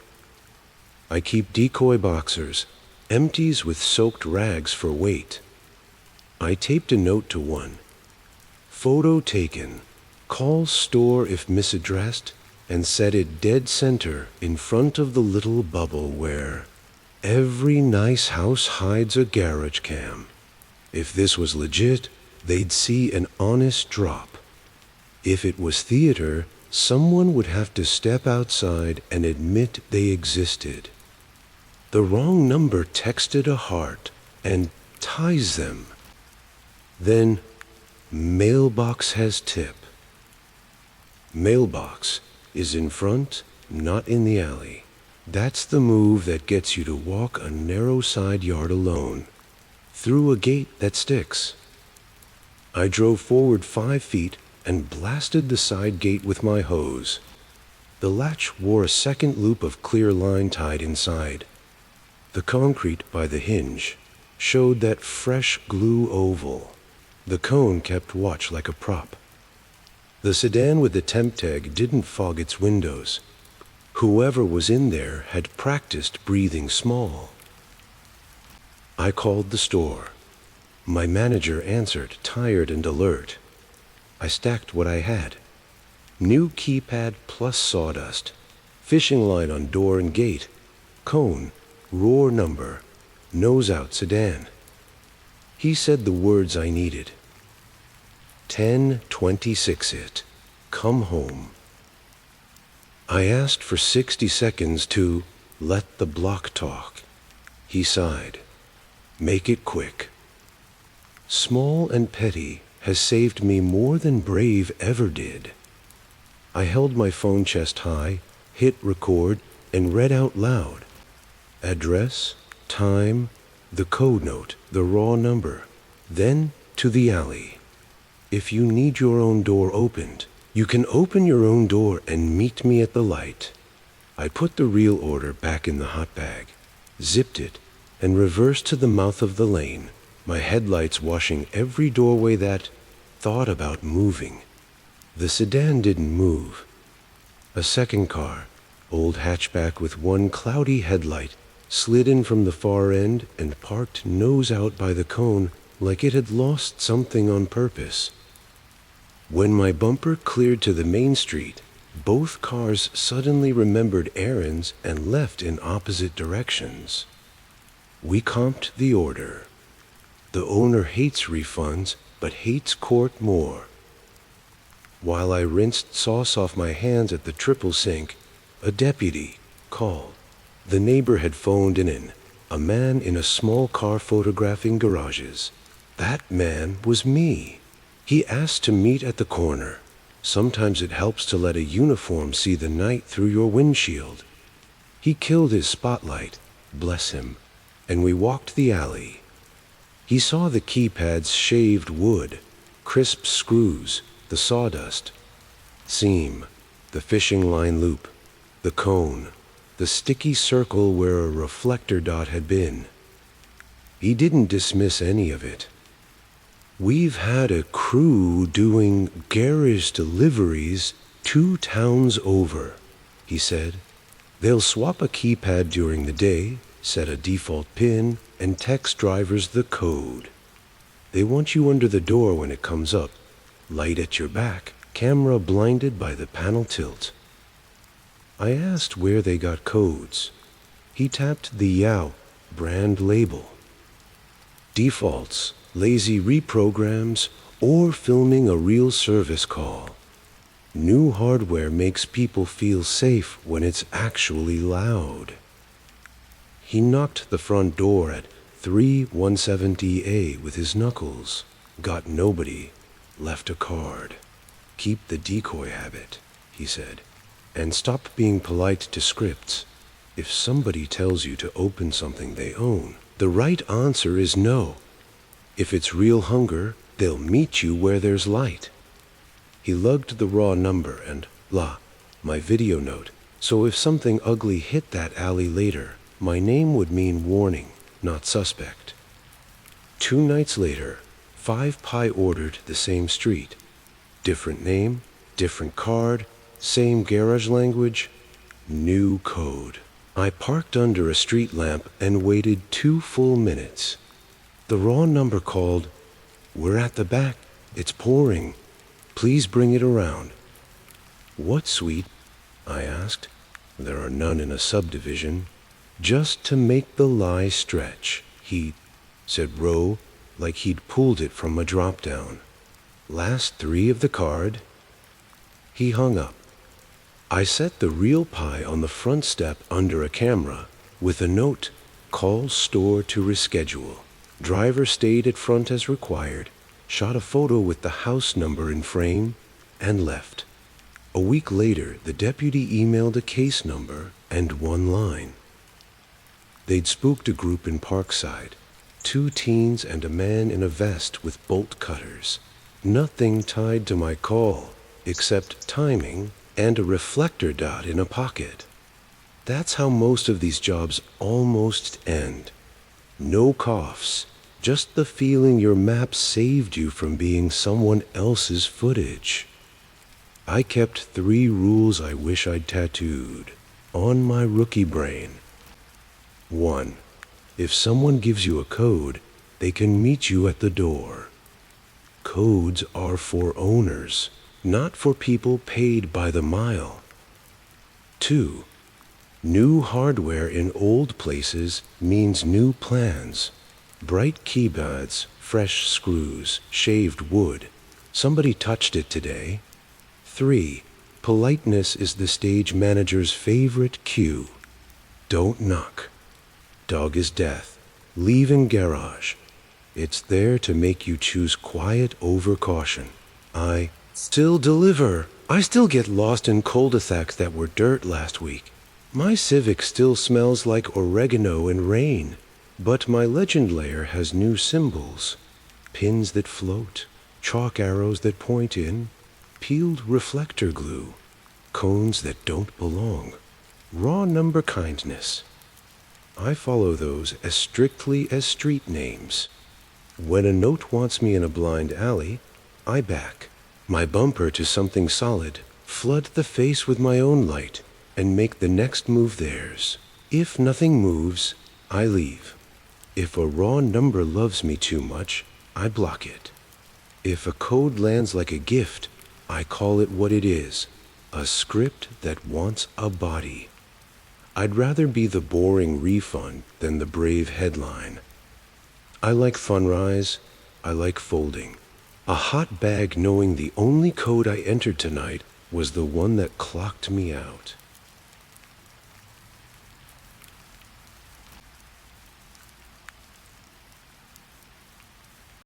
I keep decoy boxers, empties with soaked rags for weight. I taped a note to one. Photo taken. Call store if misaddressed. and set it dead center in front of the little bubble where every nice house hides a garage cam. If this was legit, they'd see an honest drop. If it was theater, someone would have to step outside and admit they existed. The wrong number texted a heart and ties them. Then, mailbox has tip. Mailbox is in front, not in the alley. That's the move that gets you to walk a narrow side yard alone, through a gate that sticks. I drove forward 5 feet and blasted the side gate with my hose. The latch wore a second loop of clear line tied inside. The concrete by the hinge showed that fresh glue oval. The cone kept watch like a prop. The sedan with the temp tag didn't fog its windows. Whoever was in there had practiced breathing small. I called the store. My manager answered, tired and alert. I stacked what I had. New keypad plus sawdust, fishing line on door and gate, cone, roar number, nose out sedan. He said the words I needed. 1026 it. Come home. I asked for 60 seconds to let the block talk. He sighed. Make it quick. Small and petty has saved me more than brave ever did. I held my phone chest high, hit record, and read out loud. Address, time, the code note, the raw number, then to the alley. If you need your own door opened, you can open your own door and meet me at the light. I put the real order back in the hot bag, zipped it, and reversed to the mouth of the lane, my headlights washing every doorway that thought about moving. The sedan didn't move. A second car, old hatchback with one cloudy headlight, slid in from the far end and parked nose out by the cone like it had lost something on purpose. When my bumper cleared to the main street, both cars suddenly remembered errands and left in opposite directions. We comped the order. The owner hates refunds, but hates court more. While I rinsed sauce off my hands at the triple sink, a deputy called. The neighbor had phoned in, a man in a small car photographing garages. That man was me. He asked to meet at the corner. Sometimes it helps to let a uniform see the night through your windshield. He killed his spotlight, bless him, and we walked the alley. He saw the keypad's shaved wood, crisp screws, the sawdust, seam, the fishing line loop, the cone, the sticky circle where a reflector dot had been. He didn't dismiss any of it. We've had a crew doing scariest deliveries 2 towns over, he said. They'll swap a keypad during the day, set a default PIN, and text drivers the code. They want you under the door when it comes up, light at your back, camera blinded by the panel tilt. I asked where they got codes. He tapped the Yow brand label. Defaults, lazy reprograms, or filming a real service call. New hardware makes people feel safe when it's actually loud. He knocked the front door at 3170A with his knuckles, got nobody, left a card. Keep the decoy habit, he said, and stop being polite to scripts. If somebody tells you to open something they own, the right answer is no. If it's real hunger, they'll meet you where there's light. He lugged the raw number and my video note, so if something ugly hit that alley later, my name would mean warning, not suspect. 2 nights later, 5 pie ordered the same street. Different name, different card, same garage language, new code. I parked under a street lamp and waited 2 full minutes. The raw number called, "We're at the back, it's pouring. Please bring it around." What suite? I asked. There are none in a subdivision. Just to make the lie stretch, he said row, like he'd pulled it from a drop-down. Last three of the card. He hung up. I set the real pie on the front step under a camera with a note, call store to reschedule. Driver stayed at front as required, shot a photo with the house number in frame, and left. A week later, the deputy emailed a case number and one line. They'd spooked a group in Parkside, 2 teens and a man in a vest with bolt cutters. Nothing tied to my call, except timing and a reflector dot in a pocket. That's how most of these jobs almost end. No coughs, just the feeling your map saved you from being someone else's footage. I kept 3 rules I wish I'd tattooed on my rookie brain. 1. If someone gives you a code, they can meet you at the door. Codes are for owners, not for people paid by the mile. 2. New hardware in old places means new plans. Bright keypads, fresh screws, shaved wood. Somebody touched it today. 3. Politeness is the stage manager's favorite cue. Don't knock. Dog is death. Leave in garage. It's there to make you choose quiet over caution. I still deliver. I still get lost in cul-de-sacs that were dirt last week. My Civic still smells like oregano and rain. But my legend layer has new symbols. Pins that float, chalk arrows that point in, peeled reflector glue, cones that don't belong, raw number kindness. I follow those as strictly as street names. When a note wants me in a blind alley, I back my bumper to something solid, flood the face with my own light, and make the next move theirs. If nothing moves, I leave. If a raw number loves me too much, I block it. If a code lands like a gift, I call it what it is, a script that wants a body. I'd rather be the boring refund than the brave headline. I like funrise, I like folding. A hot bag knowing the only code I entered tonight was the one that clocked me out.